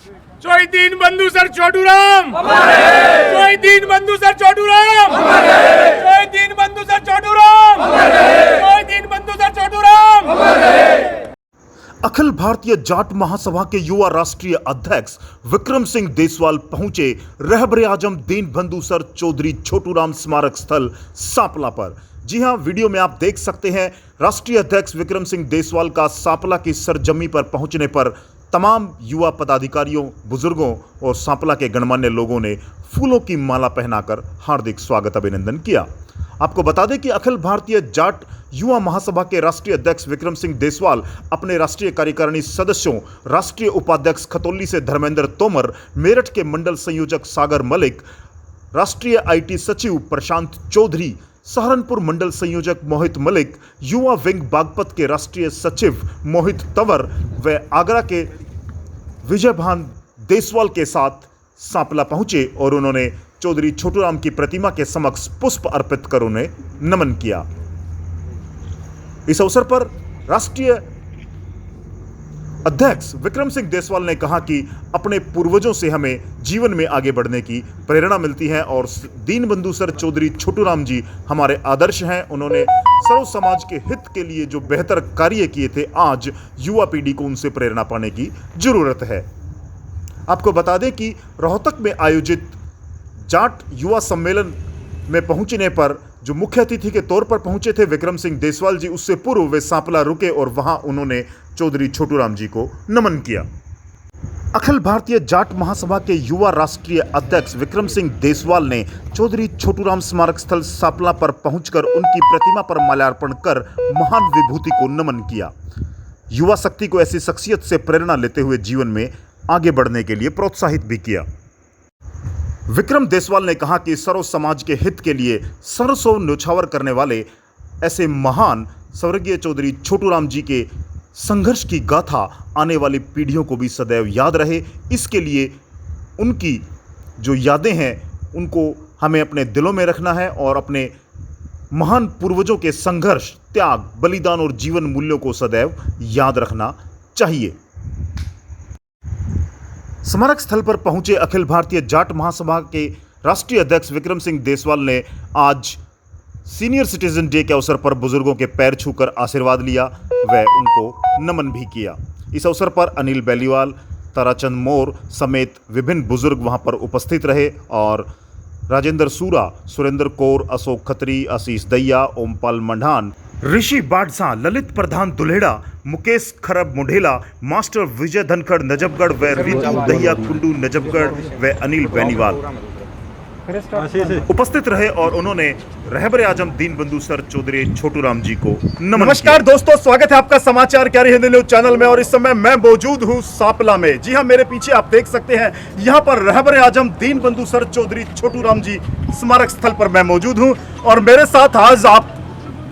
जय दीन बंधु सर छोटूराम, जय दीन बंधु सर छोटूराम, जय दीन बंधु सर छोटूराम, जय दीन बंधु सर छोटूराम। अखिल भारतीय जाट महासभा के युवा राष्ट्रीय अध्यक्ष विक्रम सिंह देसवाल पहुंचे रहबरे आजम दीन बंधु सर चौधरी छोटूराम स्मारक स्थल सांपला पर। जी हां, वीडियो में आप देख सकते हैं राष्ट्रीय अध्यक्ष विक्रम सिंह देसवाल का सांपला की सरजमी पर पहुंचने पर तमाम युवा पदाधिकारियों, बुजुर्गों और सांपला के गणमान्य लोगों ने फूलों की माला पहनाकर हार्दिक स्वागत अभिनंदन किया। आपको बता दें कि अखिल भारतीय जाट युवा महासभा के राष्ट्रीय अध्यक्ष विक्रम सिंह देसवाल अपने राष्ट्रीय कार्यकारिणी सदस्यों, राष्ट्रीय उपाध्यक्ष खतौली से धर्मेंद्र तोमर, मेरठ के मंडल संयोजक सागर मलिक, राष्ट्रीय आईटी सचिव प्रशांत चौधरी, सहारनपुर मंडल संयोजक मोहित मलिक, युवा विंग बागपत के राष्ट्रीय सचिव मोहित तंवर व आगरा के विजयभान देसवाल के साथ सांपला पहुंचे और उन्होंने चौधरी छोटूराम की प्रतिमा के समक्ष पुष्प अर्पित कर उन्हें नमन किया। इस अवसर पर राष्ट्रीय अध्यक्ष विक्रम सिंह देसवाल ने कहा कि अपने पूर्वजों से हमें जीवन में आगे बढ़ने की प्रेरणा मिलती है और दीन बंधु सर चौधरी छोटूराम जी हमारे आदर्श हैं। उन्होंने सर्व समाज के हित के लिए जो बेहतर कार्य किए थे, आज युवा पीढ़ी को उनसे प्रेरणा पाने की जरूरत है। आपको बता दें कि रोहतक में आयोजित जाट युवा सम्मेलन में पहुंचने पर जो मुख्य अतिथि के तौर पर पहुंचे थे विक्रम सिंह देसवाल जी, उससे पूर्व वे सांपला रुके और वहां उन्होंने चौधरी छोटूराम जी को नमन किया। अखिल भारतीय जाट महासभा के युवा राष्ट्रीय अध्यक्ष विक्रम सिंह देसवाल ने चौधरी छोटूराम स्मारक स्थल सांपला पर पहुंचकर उनकी प्रतिमा पर माल्यार्पण कर महान विभूति को नमन किया। युवा शक्ति को ऐसी शख्सियत से प्रेरणा लेते हुए जीवन में आगे बढ़ने के लिए प्रोत्साहित भी किया। विक्रम देसवाल ने कहा कि सर्व समाज के हित के लिए सरसों न्योछावर करने वाले ऐसे महान स्वर्गीय चौधरी छोटूराम जी के संघर्ष की गाथा आने वाली पीढ़ियों को भी सदैव याद रहे। इसके लिए उनकी जो यादें हैं उनको हमें अपने दिलों में रखना है और अपने महान पूर्वजों के संघर्ष, त्याग, बलिदान और जीवन मूल्यों को सदैव याद रखना चाहिए। स्मारक स्थल पर पहुंचे अखिल भारतीय जाट महासभा के राष्ट्रीय अध्यक्ष विक्रम सिंह देसवाल ने आज सीनियर सिटीजन डे के अवसर पर बुजुर्गों के पैर छूकर आशीर्वाद लिया व उनको नमन भी किया। इस अवसर पर अनिल बेलीवाल, ताराचंद मोर समेत विभिन्न बुजुर्ग वहां पर उपस्थित रहे और राजेंद्र सूरा, सुरेंद्र कौर, अशोक खत्री, आशीष दहिया, ओमपाल मंढान, ऋषि बाडसा, ललित प्रधान दुल्हेड़ा, मुकेश खरब मुढेला, मास्टर विजय धनखड़ नजफगढ़ व रितु दहिया कुंडू नजफगढ़ व अनिल बेनीवाल उपस्थित रहे और उन्होंने रहबरे आजम दीन बंधु सर चौधरी छोटूराम जी को नमन। नमस्कार दोस्तों, स्वागत है आपका समाचार क्यारी हिंदी न्यूज चैनल में और इस समय मैं मौजूद हूं सांपला में। जी हां, मेरे पीछे आप देख सकते हैं यहां पर रहबरे आजम दीन बंधु सर चौधरी छोटूराम जी स्मारक स्थल पर मैं मौजूद हूं और मेरे साथ आज आप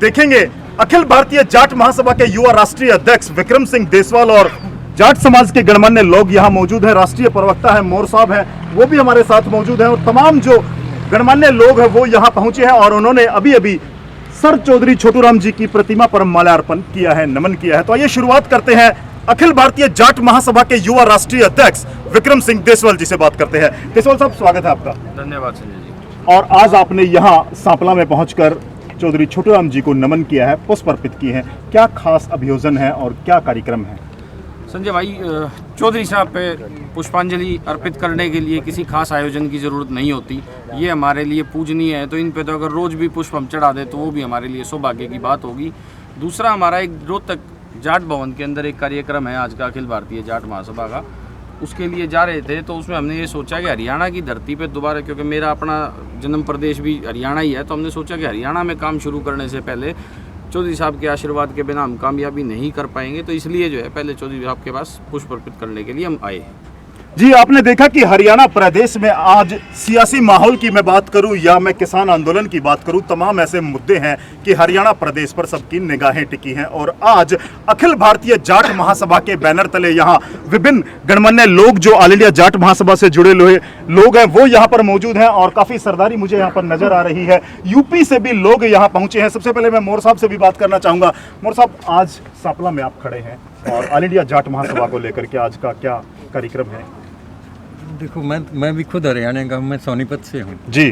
देखेंगे अखिल भारतीय जाट महासभा के युवा राष्ट्रीय अध्यक्ष विक्रम सिंह देसवाल और जाट समाज के गणमान्य लोग यहाँ मौजूद हैं। राष्ट्रीय प्रवक्ता है मोर साहब हैं, वो भी हमारे साथ मौजूद हैं और तमाम जो गणमान्य लोग हैं वो यहाँ पहुंचे हैं और उन्होंने अभी अभी सर चौधरी छोटूराम जी की प्रतिमा पर माल्यार्पण किया है, नमन किया है। तो आइए शुरुआत करते हैं अखिल भारतीय जाट महासभा के युवा राष्ट्रीय अध्यक्ष विक्रम सिंह देसवाल जी से बात करते हैं। देसवाल साहब, स्वागत है आपका। धन्यवाद संजय जी। और आज आपने यहाँ सांपला में पहुंचकर चौधरी छोटूराम जी को नमन किया है, पुष्प अर्पित किए हैं, क्या खास अभियोजन है और क्या कार्यक्रम है? संजय भाई, चौधरी साहब पे पुष्पांजलि अर्पित करने के लिए किसी खास आयोजन की ज़रूरत नहीं होती। ये हमारे लिए पूजनीय है, तो इन पे तो अगर रोज़ भी पुष्प हम चढ़ा दें तो वो भी हमारे लिए सौभाग्य की बात होगी। दूसरा, हमारा एक रोहतक जाट भवन के अंदर एक कार्यक्रम है आज का अखिल भारतीय जाट महासभा का, उसके लिए जा रहे थे तो उसमें हमने ये सोचा कि हरियाणा की धरती पे दोबारा, क्योंकि मेरा अपना जन्म प्रदेश भी हरियाणा ही है, तो हमने सोचा कि हरियाणा में काम शुरू करने से पहले चौधरी साहब के आशीर्वाद के बिना हम कामयाबी नहीं कर पाएंगे, तो इसलिए जो है पहले चौधरी साहब के पास पुष्प अर्पित करने के लिए हम आए। जी, आपने देखा कि हरियाणा प्रदेश में आज सियासी माहौल की मैं बात करूं या मैं किसान आंदोलन की बात करूं, तमाम ऐसे मुद्दे हैं कि हरियाणा प्रदेश पर सबकी निगाहें टिकी हैं और आज अखिल भारतीय जाट महासभा के बैनर तले यहाँ विभिन्न गणमान्य लोग जो ऑल इंडिया जाट महासभा से जुड़े लोग हैं वो यहाँ पर मौजूद हैं और काफ़ी सरदारी मुझे यहाँ पर नजर आ रही है। यूपी से भी लोग यहाँ पहुँचे हैं। सबसे पहले मैं मोर साहब से भी बात करना चाहूँगा। मोर साहब, आज सांपला में आप खड़े हैं और ऑल इंडिया जाट महासभा को लेकर के आज का क्या कार्यक्रम है? देखो मैं भी खुद हरियाणा का, मैं सोनीपत से हूँ। जी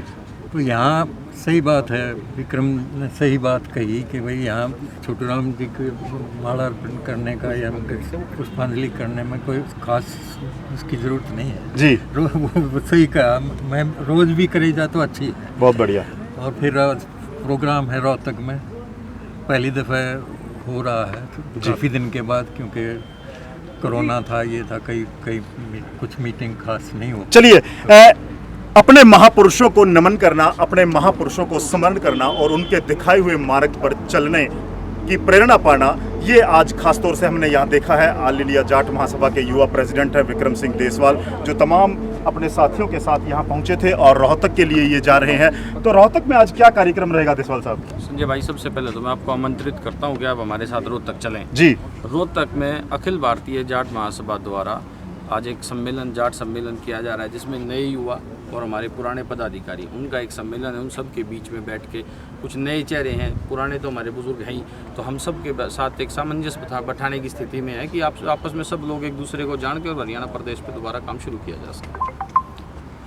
तो यहाँ सही बात है, विक्रम ने सही बात कही कि भाई यहाँ छोटू राम जी को माला अर्पण करने का या पुष्पांजलि करने में कोई खास उसकी ज़रूरत नहीं है जी, वो सही कहा। मैं रोज़ भी करी जा तो अच्छी है। बहुत बढ़िया। और फिर आज प्रोग्राम है रोहतक में, पहली दफ़ा हो रहा है काफ़ी दिन के बाद, क्योंकि कोरोना था, ये था, कई कुछ मीटिंग खास नहीं हो। चलिए, अपने महापुरुषों को नमन करना, अपने महापुरुषों को स्मरण करना और उनके दिखाए हुए मार्ग पर चलने की प्रेरणा पाना, ये आज खासतौर से हमने यहाँ देखा है। ऑल इंडिया जाट महासभा के युवा प्रेसिडेंट है विक्रम सिंह देसवाल, जो तमाम अपने साथियों के साथ यहाँ पहुँचे थे और रोहतक के लिए ये जा रहे हैं। तो रोहतक में आज क्या कार्यक्रम रहेगा देसवाल साहब? संजय भाई, सबसे पहले तो मैं आपको आमंत्रित करता हूँ कि आप हमारे साथ रोहतक चलें। जी, रोहतक में अखिल भारतीय जाट महासभा द्वारा आज एक सम्मेलन, जाट सम्मेलन किया जा रहा है, जिसमें नए युवा और हमारे पुराने पदाधिकारी, उनका एक सम्मेलन है। उन सब के बीच में बैठ के कुछ नए चेहरे हैं, पुराने तो हमारे बुजुर्ग हैं ही, तो हम सब के साथ एक सामंजस्य बैठाने की स्थिति में है कि आप आपस में सब लोग एक दूसरे को जान के और हरियाणा प्रदेश पे दोबारा काम शुरू किया जा सके।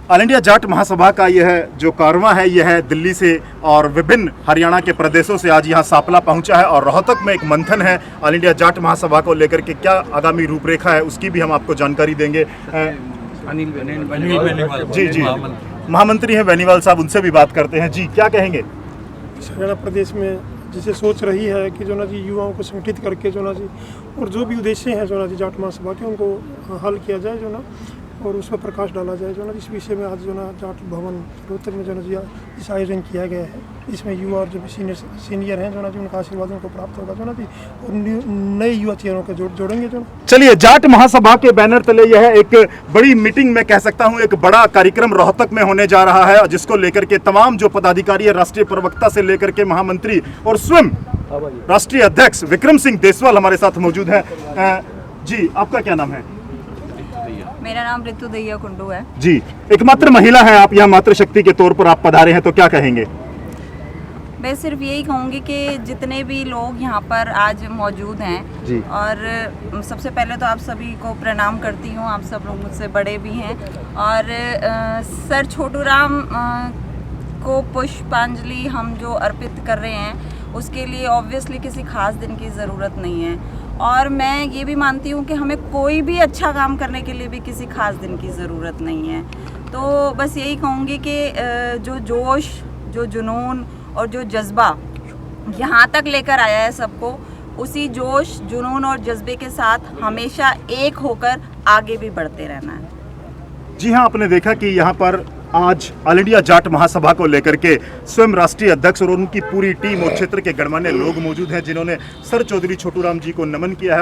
ऑल इंडिया जाट महासभा का यह जो कारवां है, यह है दिल्ली से और विभिन्न हरियाणा के प्रदेशों से आज यहाँ सांपला पहुँचा है और रोहतक में एक मंथन है ऑल इंडिया जाट महासभा को लेकर के। क्या आगामी रूपरेखा है उसकी भी हम आपको जानकारी देंगे। अनिल बेनीवाल जी जी, महामंत्री हैं बेनीवाल साहब, उनसे भी बात करते हैं। जी, क्या कहेंगे? हरियाणा प्रदेश में जैसे सोच रही है कि जो ना जी युवाओं को संगठित करके जो ना जी, और जो भी उद्देश्य हैं जो ना जी जाट महासभा के, उनको हल किया जाए जो ना, और उस पर प्रकाश डाला जाए जो ना। इस विषय में आज जो ना जाट भवन रोहतक में जो ना जी इस आयोजन किया गया है। इसमें युवा और जो भी सीनियर हैं जो ना जी, उनका आशीर्वादों को प्राप्त होगा जो ना जी, और नए युवा चेहरों को जोड़ेंगे जो ना। चलिए, जाट महासभा के बैनर तले यह एक बड़ी मीटिंग, मैं कह सकता हूं एक बड़ा कार्यक्रम रोहतक में होने जा रहा है, जिसको लेकर के तमाम जो पदाधिकारी है, राष्ट्रीय प्रवक्ता से लेकर के महामंत्री और स्वयं राष्ट्रीय अध्यक्ष विक्रम सिंह देसवाल हमारे साथ मौजूद है। जी, आपका क्या नाम है? मेरा नाम ऋतु दैया कुंडू है। जी, एकमात्र महिला है आप यहाँ, मातृशक्ति के तौर पर आप पधारे हैं, तो क्या कहेंगे? मैं सिर्फ यही कहूँगी कि जितने भी लोग यहाँ पर आज मौजूद हैं जी, और सबसे पहले तो आप सभी को प्रणाम करती हूँ। आप सब लोग मुझसे बड़े भी हैं, और सर छोटू राम को पुष्पांजलि हम जो अर्पित कर रहे हैं, उसके लिए ऑब्वियसली किसी खास दिन की ज़रूरत नहीं है। और मैं ये भी मानती हूँ कि हमें कोई भी अच्छा काम करने के लिए भी किसी खास दिन की ज़रूरत नहीं है। तो बस यही कहूँगी कि जो जोश, जो जुनून और जो जज्बा यहाँ तक लेकर आया है सबको, उसी जोश, जुनून और जज्बे के साथ हमेशा एक होकर आगे भी बढ़ते रहना है। जी हाँ, आपने देखा कि यहाँ पर आज ऑल इंडिया जाट महासभा को लेकर के स्वयं राष्ट्रीय अध्यक्ष और उनकी पूरी टीम और क्षेत्र के गणमान्य लोग मौजूद हैं, जिन्होंने सर चौधरी छोटू राम जी को नमन किया है।